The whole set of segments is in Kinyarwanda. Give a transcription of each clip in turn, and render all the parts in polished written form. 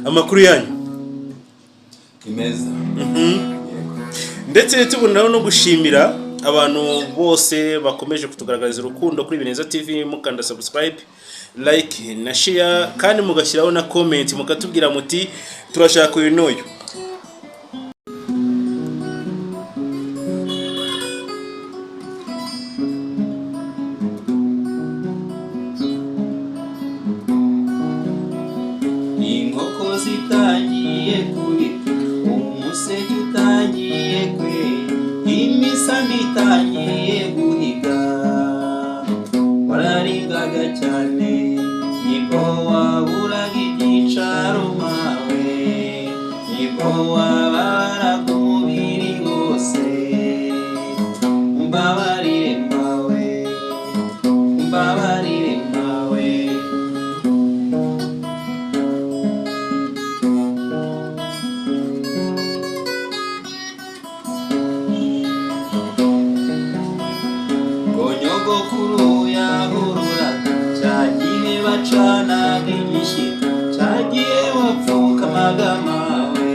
amakuru yanyu imeza. Ndetse tubonaho no gushimira abantu bose bakomeje kutugaragariza urukundo kuri Bineza TV, mukanda subscribe, like na share, kandi mugashyiraho na comment mukatubwira muti turashaka uyu n'uyu. Inkoko zitangiye kubita, umuseke utangiye kwera, imisambi itangiye guhiga, wararingaga cyane nibwo waburaga ibyicaro mawe, nibwo wabaraga umubiri wose. Umbabarire mawe, umbabarire mawe. Nyogokuru yahurura cyagiye bacanaga igishyika, cyagiye bapfukamaga mawe,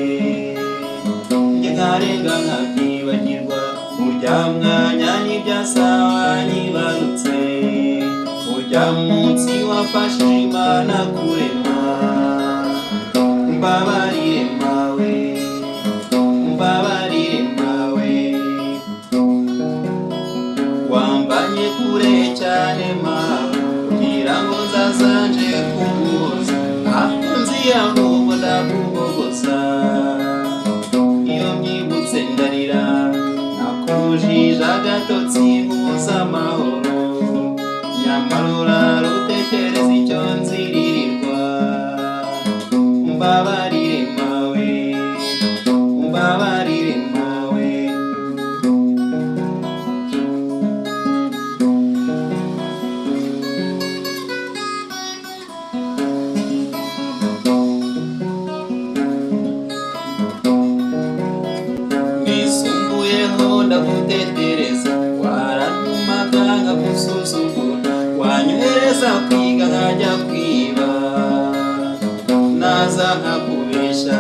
njye nkarenga nkabyibagirwa, urya mwanya n'ibyasawa nyibarutse, urya munsi wafashije Imana kurema. Umbabarire mawe, umbabarire mawe. Wambanye kure cyane mawe, kugira ngo nzazanje kuguhoza, aho nziya ahubwo ndakubogoza. Iyo mbyibutse ndarira, nakujije agatotsi nkuza amahoro, nyamara urarutekereza icyo nziririrwa. Umbabarire mawe, umbabarire mawe. Nisumbuyeho ndagutetereza, warantumaga nkagusuzugura, wanyohereza kwiga nkajya kwiba, naza nkakubesha,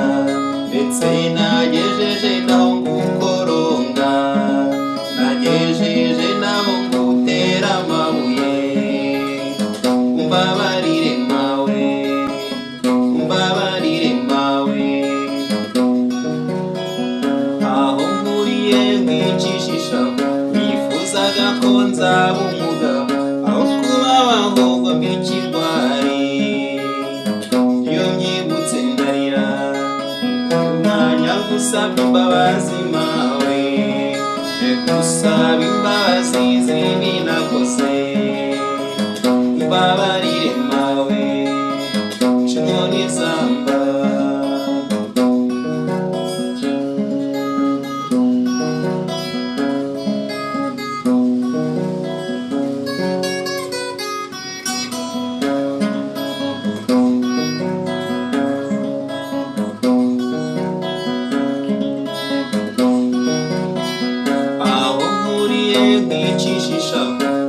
ndetse nagejeje naho ngukoronga, nagejeje naho ngutera amabuye. Umbabarire mawe, umbabarire mawe. Aho nkuriye nkwicishisha, wifuzaga ko nzaba umugabo, aho kuba ahubwo mba ikigwari. Iyo mbyibutse ndarira, umwanya gusaba imbabazi mawe, nje gusaba imbabazi z'ibibi nakoze. Umbabarire mawe, nshingoni zamba. Nkwicishisha,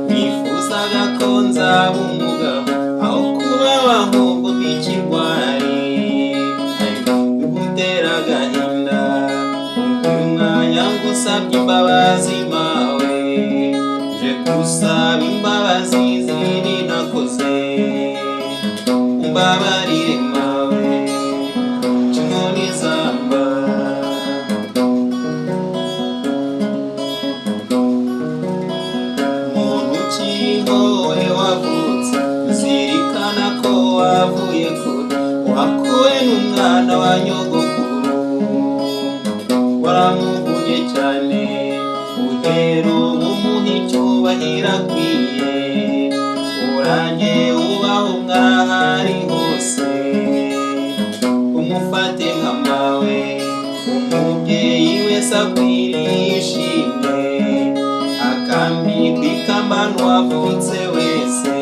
wifuzaga ko nzaba umugabo, aho kuba ahubwo mba ikigwari. Bigutera agahinda, uyu mwanya ngusabye imbabazi mawe, nje gusaba imbabazi z'ibibi nakoze. Umbabarire mawe, nshingoni zamba. Wowe wavutse, zirikana ko wavuye kure, wakuwe n'umwana wa nyogokuru, waramuvunye cyane, uhera umuha icyubahiro akwiye, urange ubaho mwahari hose. Umufate nka mawe, umubyeyi wese akwiriye ishimwe, akambikwa ikambano wavutse wese,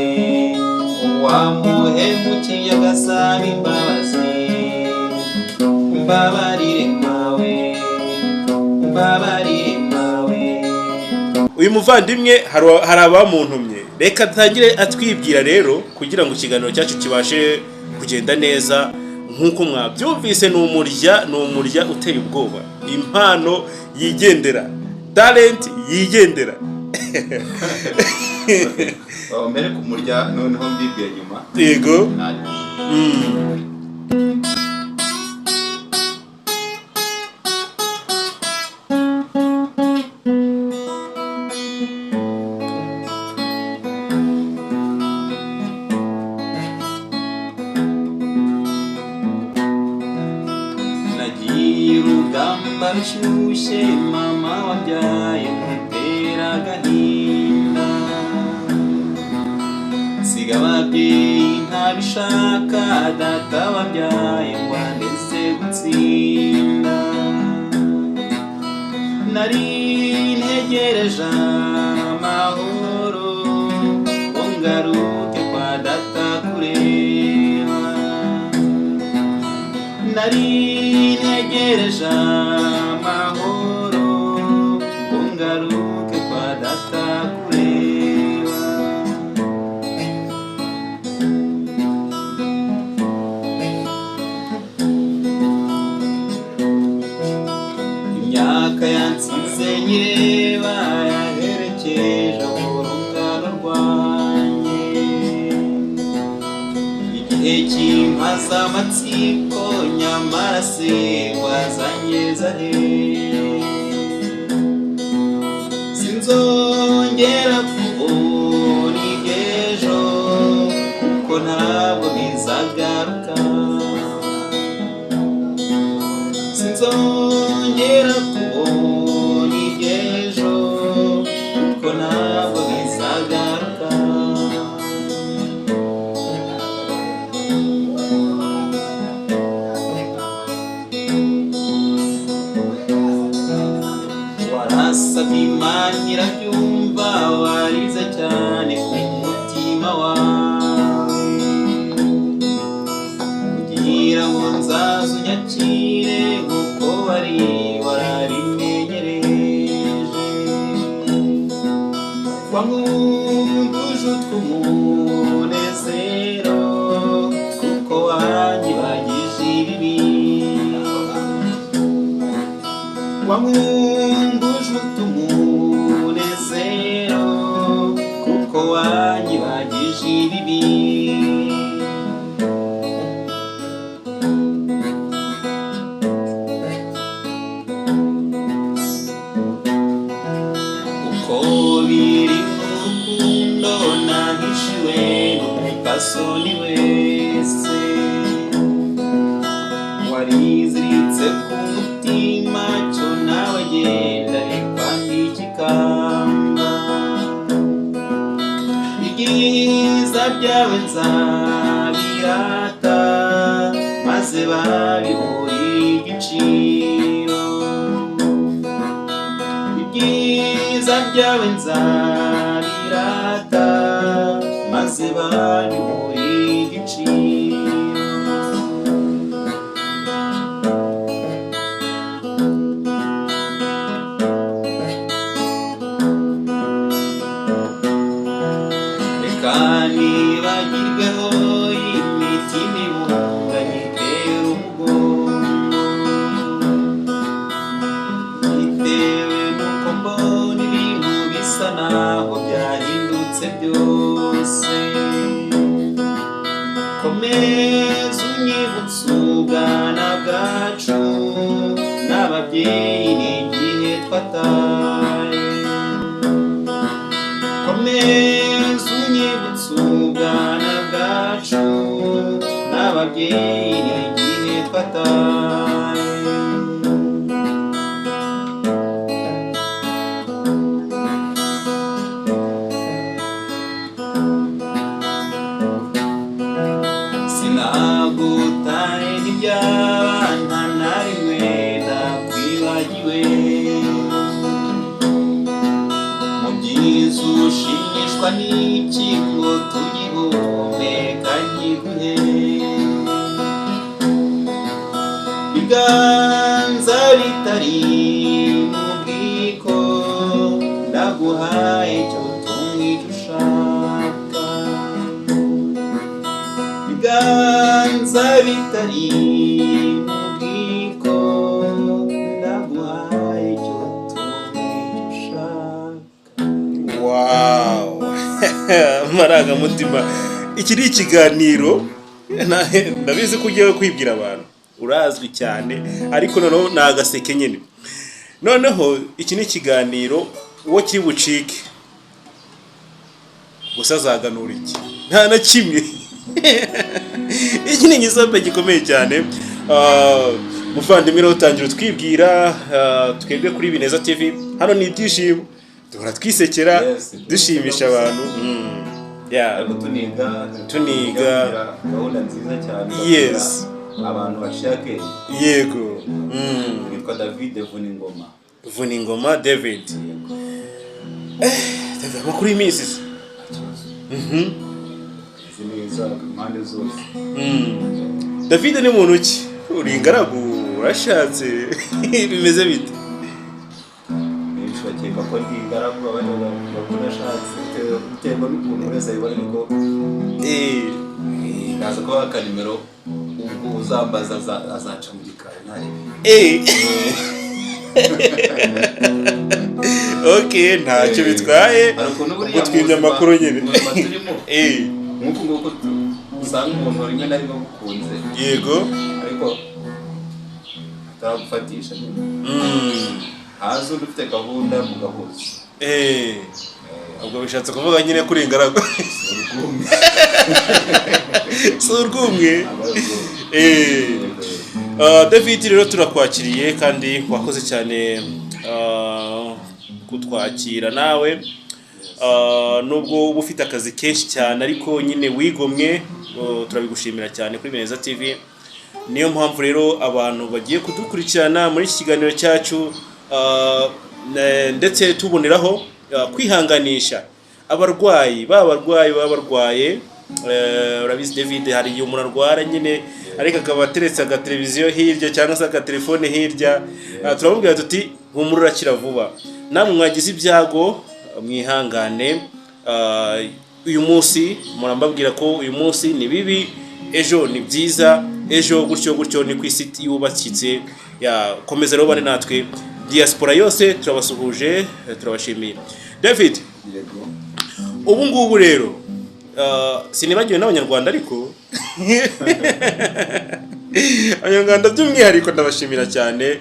uwamuhemukiye agasaba imbabazi. Umbabarire mawe, umbabarire mawe. Uyu muvandimwe hari abamuntumye, reka atangire atwibwira rero kugira ngo ikiganiro cyacu kibashe kugenda neza nkuko mwabyumvise ni umurya uteye ubwoba, impano yigendera, talent yigendera. mbere kumurya noneho mbibwiye nyuma Yego. nagiye urugamba rushyushye mama wabyaye mutera agahinda, siga ababyeyi ntabishaka data wabyaye ngo andeze gutsinda, nari ntegereje amahoro ngo ngaruke kwa data kureba, nari ntegereje amahoro ngo ngaruke kwa data kureba, imyaka yansize nyireba yaherekeje urungano rwanjye, igihe kimpaza amatsiko nyamara se wazangeza he, sinzongera kubona iby'ejo kuko ntabwo bizagaruka, sinzongera kubona iby'ejo kuko ntabwo bizagaruka, warasabye Imana irabyumva, warize cyane ku mutima wawe kugira ngo nzaze unyakire kuko wari warabimenyereje, wamwunguje utw'umunezero kuko wanyibagije ibibi, wamwunguje utw'umunezero kuko wanyibagije ibibi, uko biri mu rukundo nahishiwe n'umupfasoni wese, wariziritse ku mutima cyo nawe genda rikwambika ikamba, ibyiza byawe nzabirata maze babiburiye igiciro, ibyiza byawe nzabirata maze babiburiye igiciro, nibagirweho imitima ibunganye itera umugongo, bitewe n'uko mbona ibintu bisa naho byahindutse byose, komeza unyibutse ubwana bwacu n'ababyeyi n'igihe twataye, komeza unyibutse ubwana bwacu n'ababyeyi n'igihe twataye, sinagutaye n'iby'abana na rimwe nakwibagiwe, mu byiza ushimishwa n'iki ngo tugihumeka nkiguhe, biganza bitari mu bwiko ndaguhaye cyo tumwe icyo ushaka, biganza inzara itari mu bwiko ndaguhaye icyo tunga icyo ushaka. Wow. Amarangamutima. Iki ni ikiganiro ndabizi ko ugiye kwibwira abantu, urazwi cyane ariko noneho ni agaseke nyine. Noneho iki ni ikiganiro uwo kiri bucike gusa azaganura iki nta na kimwe. Iki ni igisope gikomeye cyane. Muvandimwe rero utangira utwibwira, twebwe kuri Bineza TV hano ni ibyishimo, duhora twisekera dushimisha abantu. ariko tuniga gahunda nziza cyane. Yes, abantu bashake. yego. Witwa David Vuningoma David. David makuru y'iminsi. Izi neza impande zose. David ni muntu ki? Uri ingaragu, urashatse, bimeze bite? Benshi bakeka ko ndi ingaragu, abandi bakora ashatse biterwa n'ukuntu wese ayibona niko. Naza ko akanimero ubwo uzambaza azaca mu gikari ntari. Okay, ntacyo bitwaye. Ubwo twimye amakuru nyine. Nkuko nguko usanga umuntu rimwe na rimwe gukunze. Yego. Ariko ataragufatisha nyine. Hazo dufite gahunda mu gahuza. Ubwo bishatse kuvuga nyine kuri ingaragu. Surgumwe. David rero turakwakiriye kandi wakoze cyane kutwakira nawe. Nubwo uba ufite akazi kenshi cyane ariko nyine wigomwe, turabigushimira cyane kuri Bineza TV. Niyo mpamvu rero abantu bagiye kudukurikirana muri iki kiganiro cyacu, ndetse tuboneraho kwihanganisha abarwayi babarwaye. Urabizi David hari igihe umuntu arwara nyine ariko akaba ateretse agateleviziyo hirya cyangwa se agatelefone hirya. Turababwira tuti humura urakira vuba. Namwe mwagize ibyago mwihangane. Uyu munsi murambabwira ko uyu munsi ni bibi, ejo ni byiza, ejo gutyo ni ku isi yubakitse. Komeza rero bane natwe diaspora yose turabasuhuje, turabashimiye. David, ubu ngubu rero sinibagiwe n'abanyarwanda ariko abanyarwanda by'umwihariko ndabashimira cyane.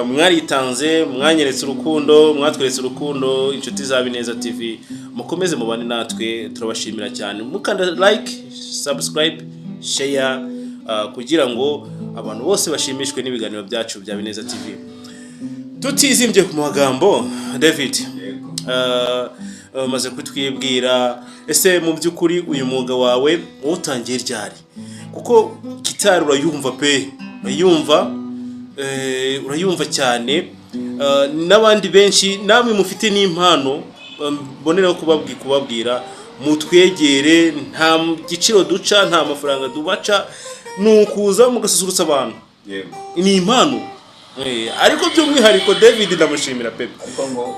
Mwaritanze, mwanyeretse urukundo, mwatweretse urukundo, inshuti za Bineza TV. Mukomeze mubane natwe, turabashimira cyane. Mukanda like, subscribe, share, kugira ngo abantu bose bashimishwe n'ibiganiro byacu bya Bineza TV. Tutizimbye ku magambo, David, maze kutwibwira, ese mu by'ukuri uyu mwuga wawe utangiye ryari? Kuko gitari urayumva pe, urayumva cyane. N'abandi benshi namwe mufite n'impano, mbonera kubabwira mutwegere, nta giciro duca, nta mafaranga dubaca, nukuza mugasusurutsa abantu. Ni impano. Ariko by'umwihariko David ndamushimira pe. Ariko ngo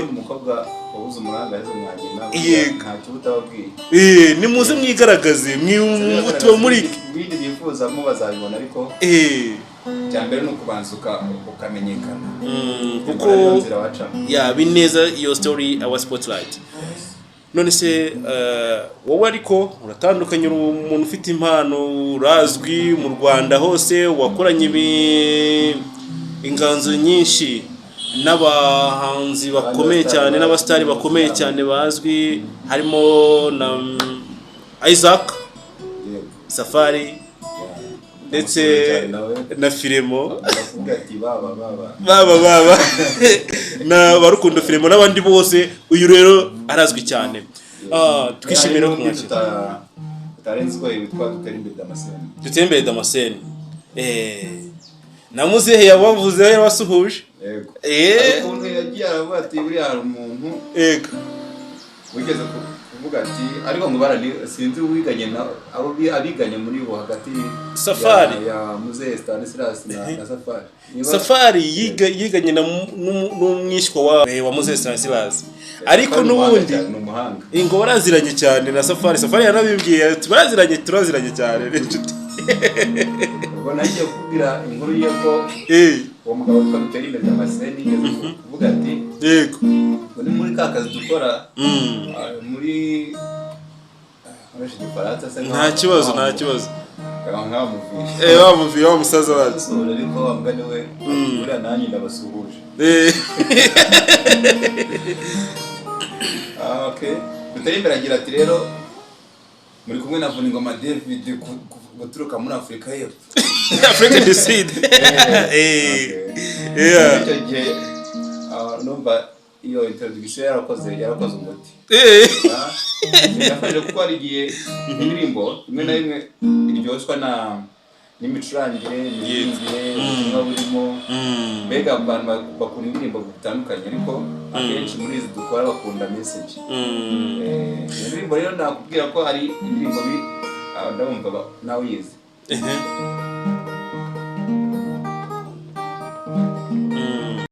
umukobwa wabuze umuranga yazo mwagina nta kibuta babwiye. Nimuze mwigaragaze, mwibutuwe muri bindi bifuza mu bazabibona ariko cyambere no kubanzuka ukamenyekana. Kuko Bineza your story our spotlight. None se wowe ariko uratandukanye, umuntu ufite impano, urazwi mu Rwanda hose, wakoranye inganzo nyinshi n'abahanzi bakomeye cyane, n'abastari bakomeye cyane bazwi, harimo na Isaac, Safari ndetse na Firemo, baba na Barukundo Firemo n'abandi bose. Uyu rero arazwi cyane. Twishimira kumwakira. Tarenzwe witwa Dutembere Damascene. Na muzehe yabavuze yabasuhuje. Yego. Ukuntu yagiye aravuga ati buri hari umuntu. Yego. Wigeze kuvuga ati ariko ngo barani sinzi wiganye na abo abiganye muri bo hagati Safari ya muzehe Stanislas na Safari. Safari yiganye n'umwishywa wa muzehe Stanislas. Ariko nubundi ngo baraziranye cyane na Safari. Safari yanabibwiye ati turaziranye cyane n'inshuti. ubwo nagiye kubwira inkuru ye ko uwo mugabo witwa Ruterine Damascene yigeze kuvuga ati yego uri muri ka kazi dukora muri Igifaransa se nta kibazo nkamuvishe wa musaza wacu ariko wamugane we uriya nanjye ndabasuhuje okay Ruterine agira ati rero muri kumwe na Vuningoma David guturuka muri Afrika y'Epfo Africa du Sud icyo gihe numva iyo introduction yarakoze umuti yafashe kuko hari igihe indirimbo imwe na imwe iryoshwa n'imicurangire n'imyumvire ubutumwa burimo mbega abantu bakunda indirimbo zitandukanye ariko akenshi muri izi dukora bakunda message indirimbo rero nakubwira ko hari indirimbo ndabumva nawe uyizi